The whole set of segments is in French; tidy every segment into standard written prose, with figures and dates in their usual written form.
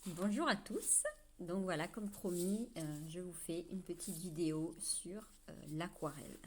Bonjour à tous, donc voilà, comme promis, je vous fais une petite vidéo sur l'aquarelle.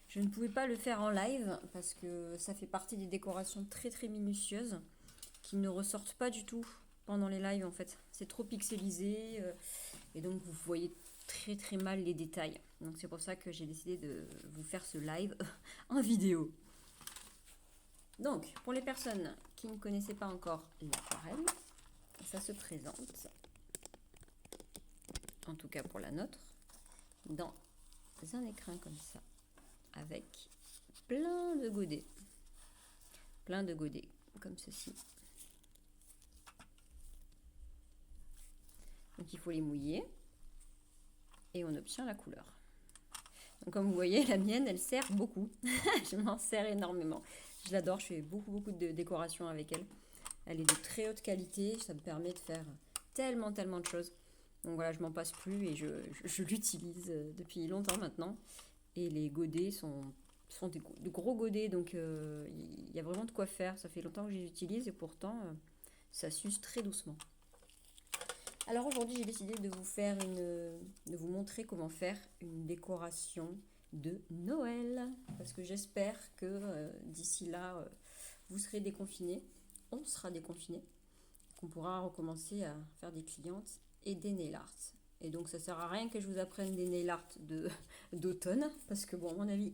Je ne pouvais pas le faire en live parce que ça fait partie des décorations très minutieuses qui ne ressortent pas du tout pendant les lives en fait. C'est trop pixelisé et donc vous voyez très mal les détails. Donc c'est pour ça que j'ai décidé de vous faire ce live en vidéo. Donc pour les personnes qui ne connaissaient pas encore l'aquarelle, ça se présente, en tout cas pour la nôtre, dans un écrin comme ça, avec plein de godets comme ceci. Donc il faut les mouiller et on obtient la couleur. Donc comme vous voyez, la mienne elle sert beaucoup. Je m'en sers énormément, je l'adore, je fais beaucoup de décoration avec elle. Elle est de très haute qualité, ça me permet de faire tellement de choses. Donc voilà, je m'en passe plus et je l'utilise depuis longtemps maintenant. Et les godets sont de gros godets, donc il y a vraiment de quoi faire. Ça fait longtemps que je les utilise et pourtant ça s'use très doucement. Alors aujourd'hui j'ai décidé de vous montrer comment faire une décoration de Noël, parce que j'espère que d'ici là vous serez déconfinés, on sera déconfinés, qu'on pourra recommencer à faire des clientes et des nail art. Et donc ça sert à rien que je vous apprenne des nail art d'automne, parce que bon, à mon avis,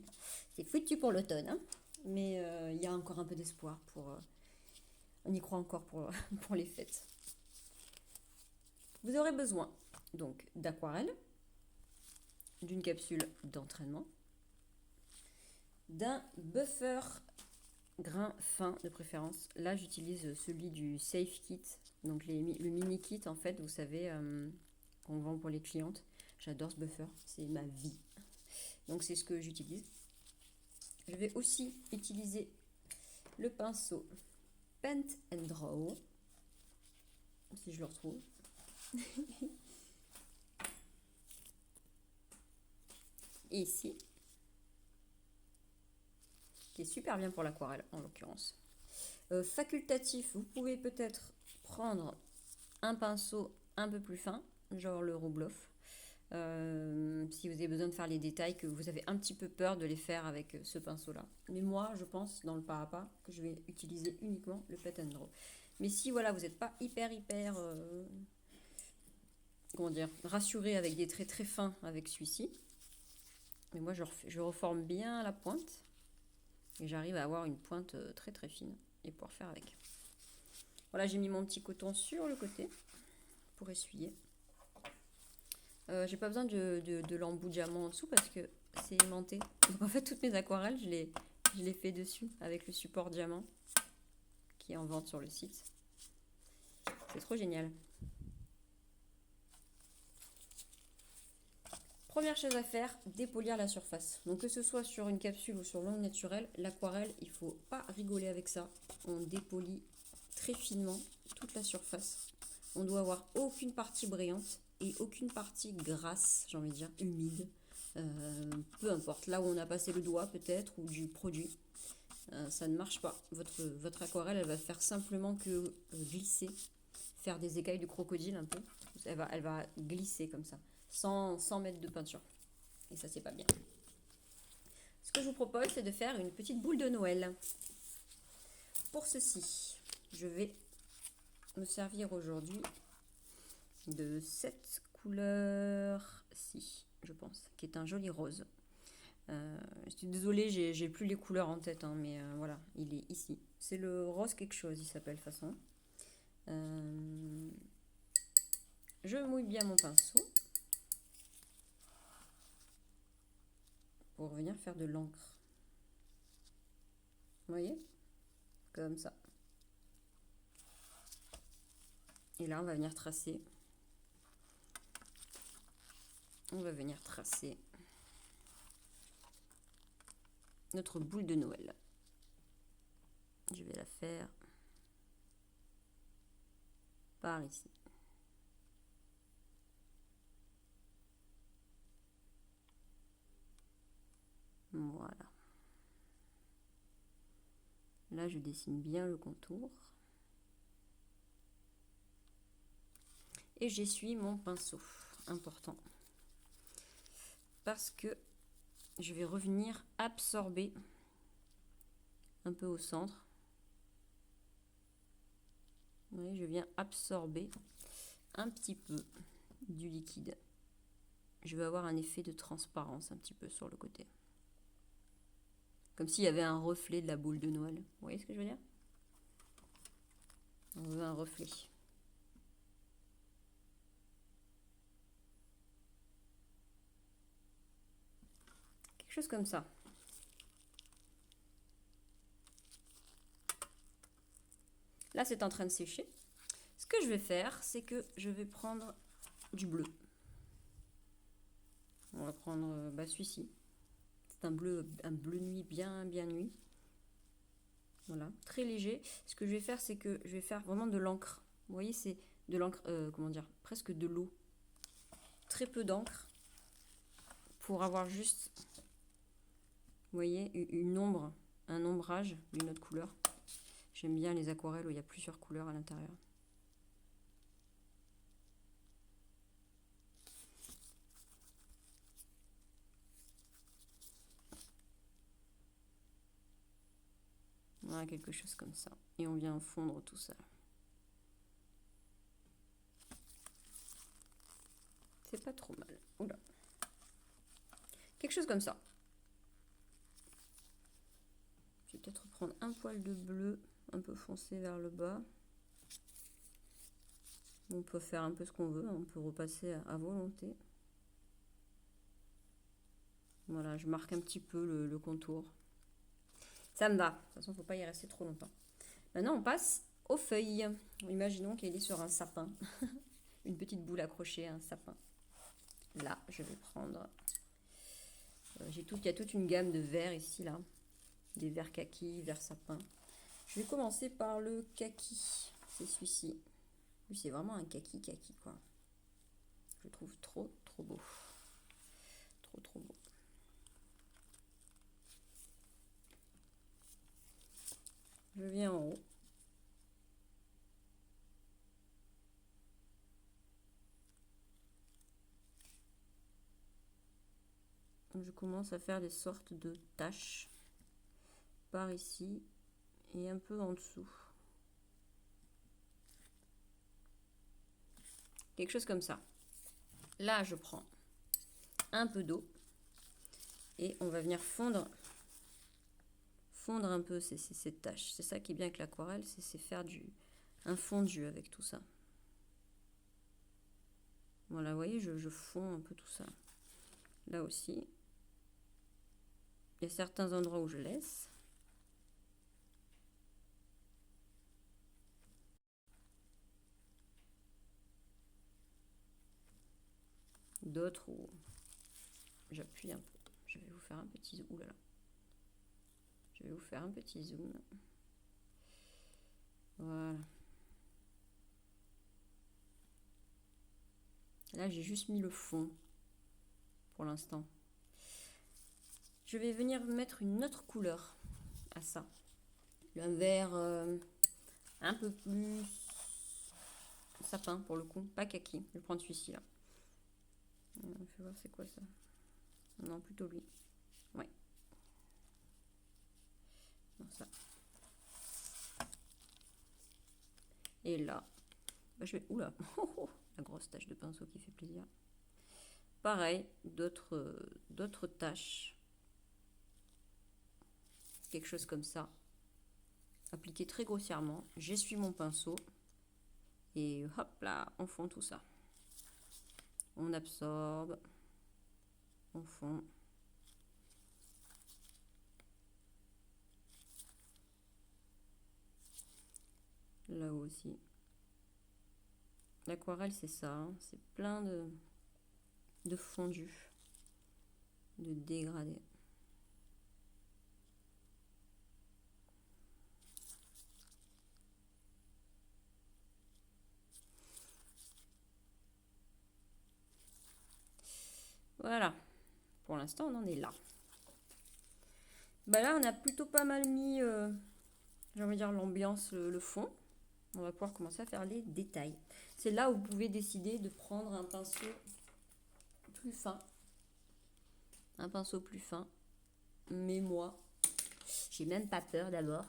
c'est foutu pour l'automne. Hein. Mais il y a encore un peu d'espoir pour... on y croit encore pour, pour les fêtes. Vous aurez besoin donc d'aquarelle, d'une capsule d'entraînement, d'un buffer grain fin de préférence. Là, j'utilise celui du Safe Kit, donc le mini kit en fait, vous savez, qu'on vend pour les clientes. J'adore ce buffer, c'est ma vie. Donc c'est ce que j'utilise. Je vais aussi utiliser le pinceau Paint and Draw, si je le retrouve. Et ici, qui est super bien pour l'aquarelle en l'occurrence. Facultatif, vous pouvez peut-être prendre un pinceau un peu plus fin, genre le Roubloff, si vous avez besoin de faire les détails, que vous avez un petit peu peur de les faire avec ce pinceau là. Mais moi je pense dans le pas à pas que je vais utiliser uniquement le Paint and Draw. Mais si voilà, vous n'êtes pas hyper comment dire, rassuré avec des traits très fins avec celui-ci, mais moi je reforme bien la pointe et j'arrive à avoir une pointe très fine et pouvoir faire avec. Voilà, j'ai mis mon petit coton sur le côté pour essuyer. J'ai pas besoin de l'embout diamant en dessous parce que c'est aimanté. Donc en fait toutes mes aquarelles je les fais dessus avec le support diamant qui est en vente sur le site. C'est trop génial. Première chose à faire, dépolir la surface. Donc que ce soit sur une capsule ou sur l'ongle naturelle, l'aquarelle, il ne faut pas rigoler avec ça. On dépolit très finement toute la surface. On doit avoir aucune partie brillante et aucune partie grasse, j'ai envie de dire, humide. Peu importe, là où on a passé le doigt peut-être ou du produit, ça ne marche pas. Votre aquarelle, elle va faire simplement que glisser, faire des écailles du crocodile un peu. Elle va glisser comme ça, sans mettre de peinture. Et ça, c'est pas bien. Ce que je vous propose, c'est de faire une petite boule de Noël. Pour ceci, je vais me servir aujourd'hui de cette couleur-ci, je pense, qui est un joli rose. Je suis désolée, j'ai plus les couleurs en tête, hein, mais voilà, il est ici. C'est le rose quelque chose, il s'appelle de toute façon. Je mouille bien mon pinceau pour venir faire de l'encre. Vous voyez? Comme ça. Et là, on va venir tracer. On va venir tracer notre boule de Noël. Je vais la faire par ici. Voilà. Là, je dessine bien le contour. Et j'essuie mon pinceau, important. Parce que je vais revenir absorber un peu au centre. Oui, je viens absorber un petit peu du liquide. Je vais avoir un effet de transparence un petit peu sur le côté. Comme s'il y avait un reflet de la boule de Noël. Vous voyez ce que je veux dire? On veut un reflet. Quelque chose comme ça. Là, c'est en train de sécher. Ce que je vais faire, c'est que je vais prendre du bleu. On va prendre celui-ci. C'est un bleu nuit, bien nuit. Voilà, très léger. Ce que je vais faire, c'est que je vais faire vraiment de l'encre. Vous voyez, c'est de l'encre, comment dire, presque de l'eau. Très peu d'encre. Pour avoir juste, vous voyez, une ombre, un ombrage d'une autre couleur. J'aime bien les aquarelles où il y a plusieurs couleurs à l'intérieur. Voilà, quelque chose comme ça. Et on vient fondre tout ça. C'est pas trop mal. Oula. Quelque chose comme ça. Je vais peut-être prendre un poil de bleu, un peu foncé vers le bas. On peut faire un peu ce qu'on veut, on peut repasser à volonté. Voilà, je marque un petit peu le contour. Ça me va. De toute façon, il ne faut pas y rester trop longtemps. Maintenant, on passe aux feuilles. Imaginons qu'elle est sur un sapin. Une petite boule accrochée à un sapin. Là, je vais prendre... il y a toute une gamme de verts ici, là. Des verts kaki, verts sapin. Je vais commencer par le kaki. C'est celui-ci. Lui, c'est vraiment un kaki, quoi. Je le trouve trop beau. Trop beau. Je viens en haut. Je commence à faire des sortes de taches par ici et un peu en dessous. Quelque chose comme ça. Là, je prends un peu d'eau et on va venir fondre un peu ces taches. C'est ça qui est bien avec l'aquarelle, c'est faire un fondu avec tout ça. Voilà, vous voyez, je fonds un peu tout ça. Là aussi. Il y a certains endroits où je laisse. D'autres où j'appuie un peu. Je vais vous faire un petit zoom. Oulala. Je vais vous faire un petit zoom. Voilà. Là, j'ai juste mis le fond pour l'instant. Je vais venir mettre une autre couleur à ça. Un vert un peu plus sapin pour le coup, pas kaki. Je vais prendre celui-ci là. Je vais voir c'est quoi ça. Non, plutôt lui. Ouais. Non, ça. Et là, je vais... Oula, la grosse tache de pinceau qui fait plaisir. Pareil, d'autres taches. Quelque chose comme ça. Appliqué très grossièrement. J'essuie mon pinceau. Et hop là, on fond tout ça. On absorbe. On fond. Là aussi. L'aquarelle, c'est ça. Hein. C'est plein de fondu. De dégradé. Voilà. Pour l'instant, on en est là. Bah là, on a plutôt pas mal mis, j'ai envie de dire, l'ambiance, le fond. on va pouvoir commencer à faire les détails. C'est là où vous pouvez décider de prendre un pinceau plus fin. Un pinceau plus fin. Mais moi, j'ai même pas peur d'abord.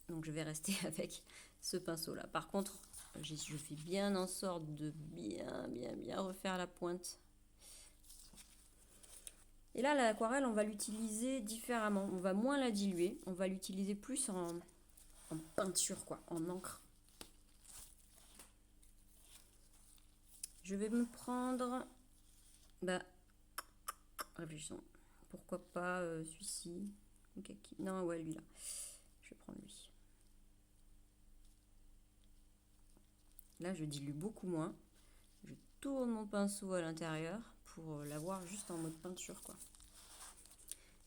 Donc je vais rester avec ce pinceau là. Par contre, je fais bien en sorte de bien refaire la pointe. Et là, l'aquarelle, on va l'utiliser différemment. On va moins la diluer. On va l'utiliser plus en peinture, quoi, en encre. Je vais me prendre... réfléchissons. Pourquoi pas celui-ci? Non, ouais, lui là. Je vais prendre lui. Là, je dilue beaucoup moins. Je tourne mon pinceau à l'intérieur pour l'avoir juste en mode peinture, quoi.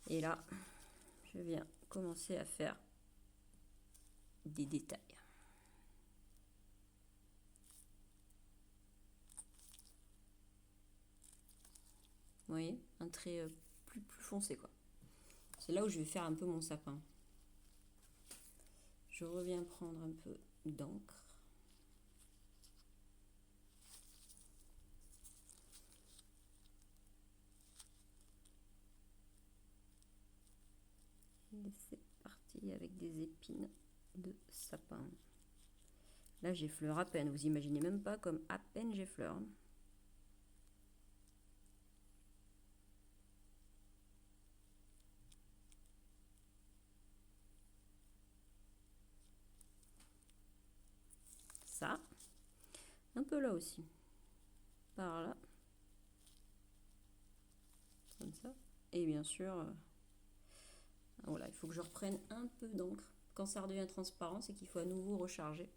Et là, je viens commencer à faire des détails. Vous voyez, un trait plus foncé, quoi. C'est là où je vais faire un peu mon sapin. Je reviens prendre un peu d'encre. Et c'est parti avec des épines de sapin. Là, j'effleure à peine. Vous imaginez même pas comme à peine j'effleure. Ça. Un peu là aussi. Par là. Comme ça. Et bien sûr, voilà, il faut que je reprenne un peu d'encre. Quand ça redevient transparent, c'est qu'il faut à nouveau recharger.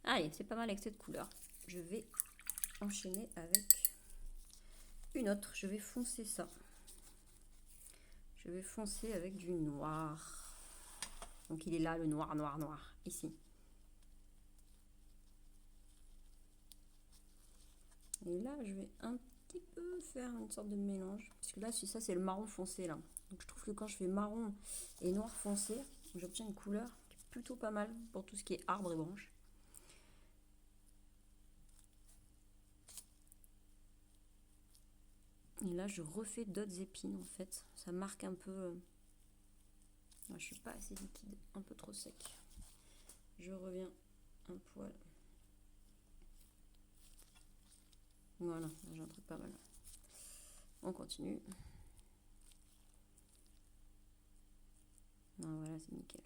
Allez, c'est pas mal avec cette couleur. Je vais enchaîner avec une autre. Je vais foncer ça. Je vais foncer avec du noir. Donc il est là, le noir, ici. Et là, je vais un petit peu faire une sorte de mélange. Parce que là, ça, c'est le marron foncé, là. Donc je trouve que quand je fais marron et noir foncé, j'obtiens une couleur qui est plutôt pas mal pour tout ce qui est arbre et branches. Et là, je refais d'autres épines, en fait. Ça marque un peu... je suis pas assez liquide, un peu trop sec. Je reviens un poil. Voilà, j'ai un truc pas mal. On continue. Non, voilà, c'est nickel.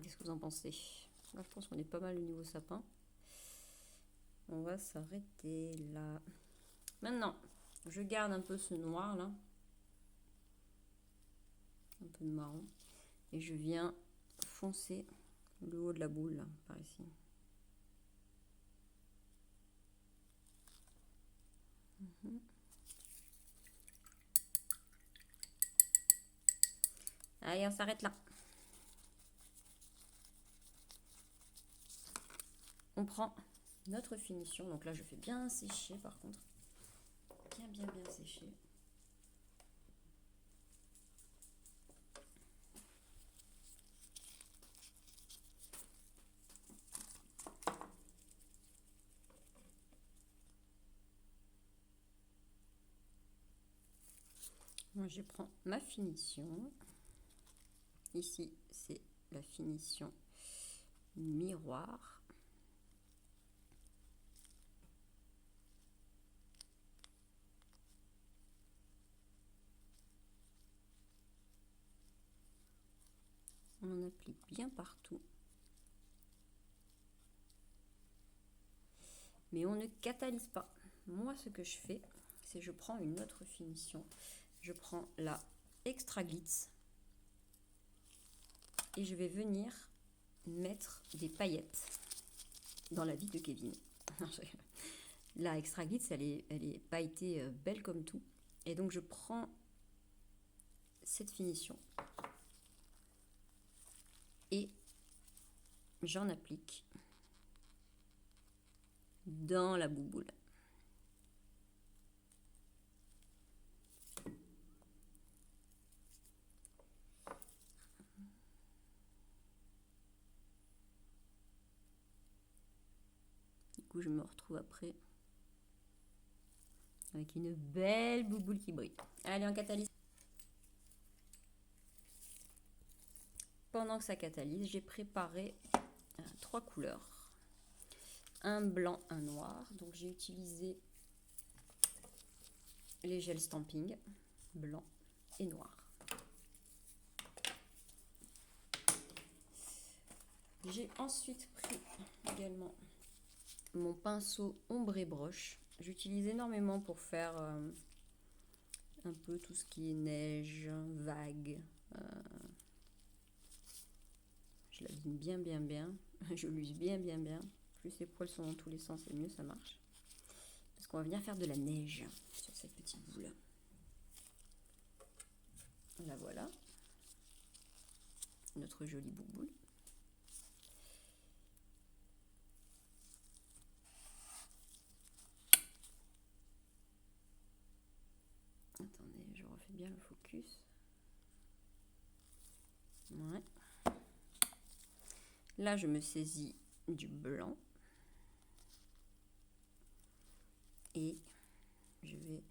Qu'est-ce que vous en pensez? Là, je pense qu'on est pas mal au niveau sapin. On va s'arrêter là. Maintenant, je garde un peu ce noir là. Un peu de marron. Et je viens foncer le haut de la boule, là, par ici. Allez, on s'arrête là. On prend notre finition. Donc là, je fais bien sécher par contre. Bien sécher. Moi, je prends ma finition. Ici, c'est la finition miroir. On en applique bien partout. mais on ne catalyse pas. Moi, ce que je fais, c'est je prends une autre finition. Je prends la Extra Glitz et je vais venir mettre des paillettes dans la vie de Kevin. La Extra Glitz, elle est pailletée belle comme tout. Et donc, je prends cette finition et j'en applique dans la bouboule. Du coup, je me retrouve après avec une belle bouboule qui brille. Allez, on catalyse. Pendant que ça catalyse, j'ai préparé 3 couleurs. Un blanc, un noir. Donc j'ai utilisé les gels stamping, blanc et noir. J'ai ensuite pris également mon pinceau ombre et broche. J'utilise énormément pour faire un peu tout ce qui est neige, vague. Je l'abîme bien, bien, bien. Je l'use bien, bien, bien. Plus les poils sont dans tous les sens et mieux ça marche. Parce qu'on va venir faire de la neige sur cette petite boule. La voilà. Notre jolie bouboule. Attendez, je refais bien le focus. Ouais. Là, je me saisis du blanc. Et je vais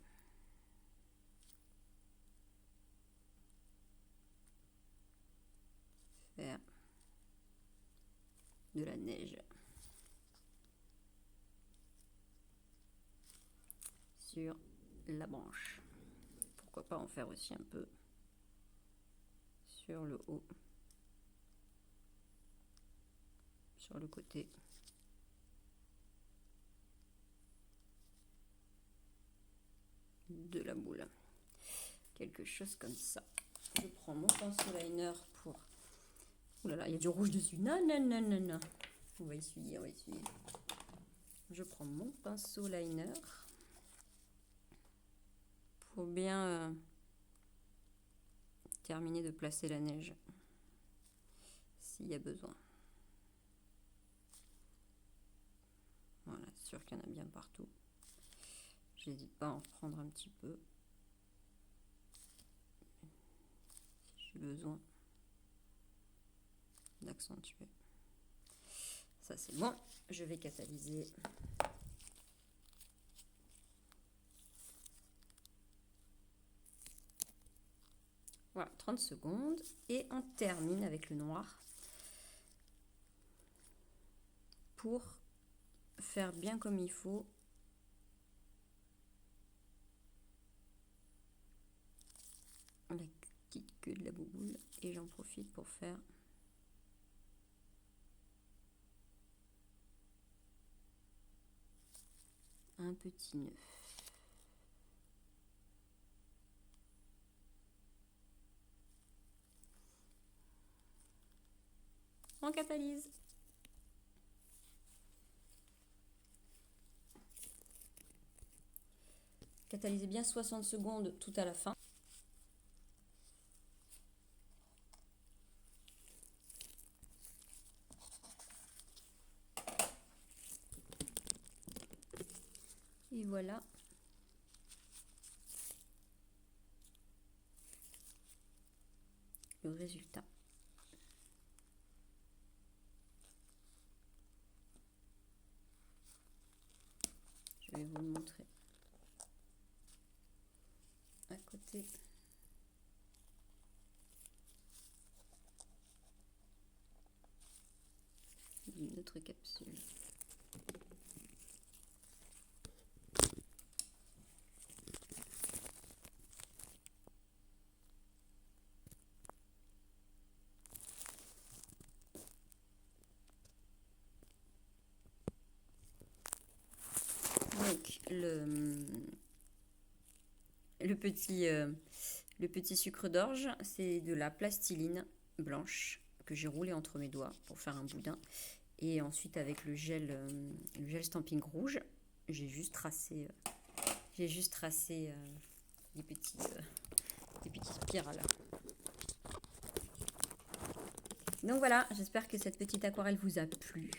faire de la neige sur la branche. Pourquoi pas en faire aussi un peu sur le haut, sur le côté. De la boule. Quelque chose comme ça. Je prends mon pinceau liner pour... Ouh là là, il y a du rouge dessus. Non, non, non, non, non. On va essuyer, on va essuyer. Je prends mon pinceau liner pour bien terminer de placer la neige s'il y a besoin. Voilà, c'est sûr qu'il y en a bien partout. J'hésite pas à en prendre un petit peu si j'ai besoin d'accentuer. Ça c'est bon, je vais catalyser. Voilà, 30 secondes et on termine avec le noir pour faire bien comme il faut la petite queue de la bouboule et j'en profite pour faire un petit nœud. On catalyse. Catalysez bien 60 secondes tout à la fin. Et voilà. Le résultat. Je vais vous le montrer à côté. D'une autre capsule. le petit sucre d'orge, c'est de la plastiline blanche que j'ai roulé entre mes doigts pour faire un boudin. Et ensuite avec le gel Stamping rouge, j'ai juste tracé, des petits spirales. Donc voilà, j'espère que cette petite aquarelle vous a plu.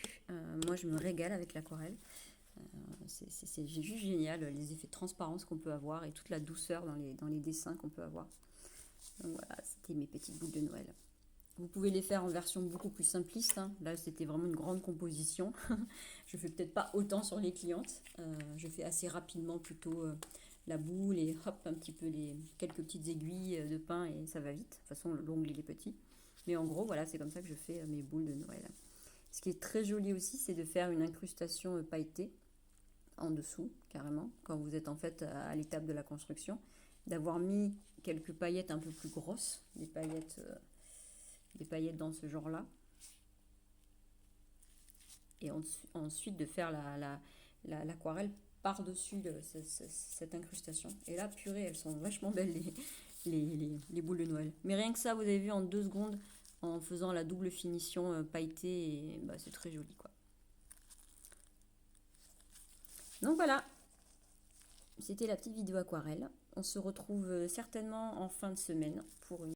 Moi je me régale avec l'aquarelle. C'est juste génial, les effets de transparence qu'on peut avoir et toute la douceur dans les dessins qu'on peut avoir. Donc voilà, c'était mes petites boules de Noël. Vous pouvez les faire en version beaucoup plus simpliste. Hein. Là, c'était vraiment une grande composition. Je fais peut-être pas autant sur les clientes. Je fais assez rapidement plutôt la boule et hop, un petit peu quelques petites aiguilles de pain et ça va vite. De toute façon, l'ongle, il est petit. Mais en gros, voilà, c'est comme ça que je fais mes boules de Noël. Ce qui est très joli aussi, c'est de faire une incrustation pailletée en dessous, carrément, quand vous êtes en fait à l'étape de la construction. D'avoir mis quelques paillettes un peu plus grosses, des paillettes dans ce genre-là. Et ensuite de faire l'aquarelle par-dessus cette incrustation. Et là, purée, elles sont vachement belles, les boules de Noël. Mais rien que ça, vous avez vu en 2 secondes, en faisant la double finition pailletée, et bah, c'est très joli, quoi. Donc voilà, c'était la petite vidéo aquarelle. On se retrouve certainement en fin de semaine pour une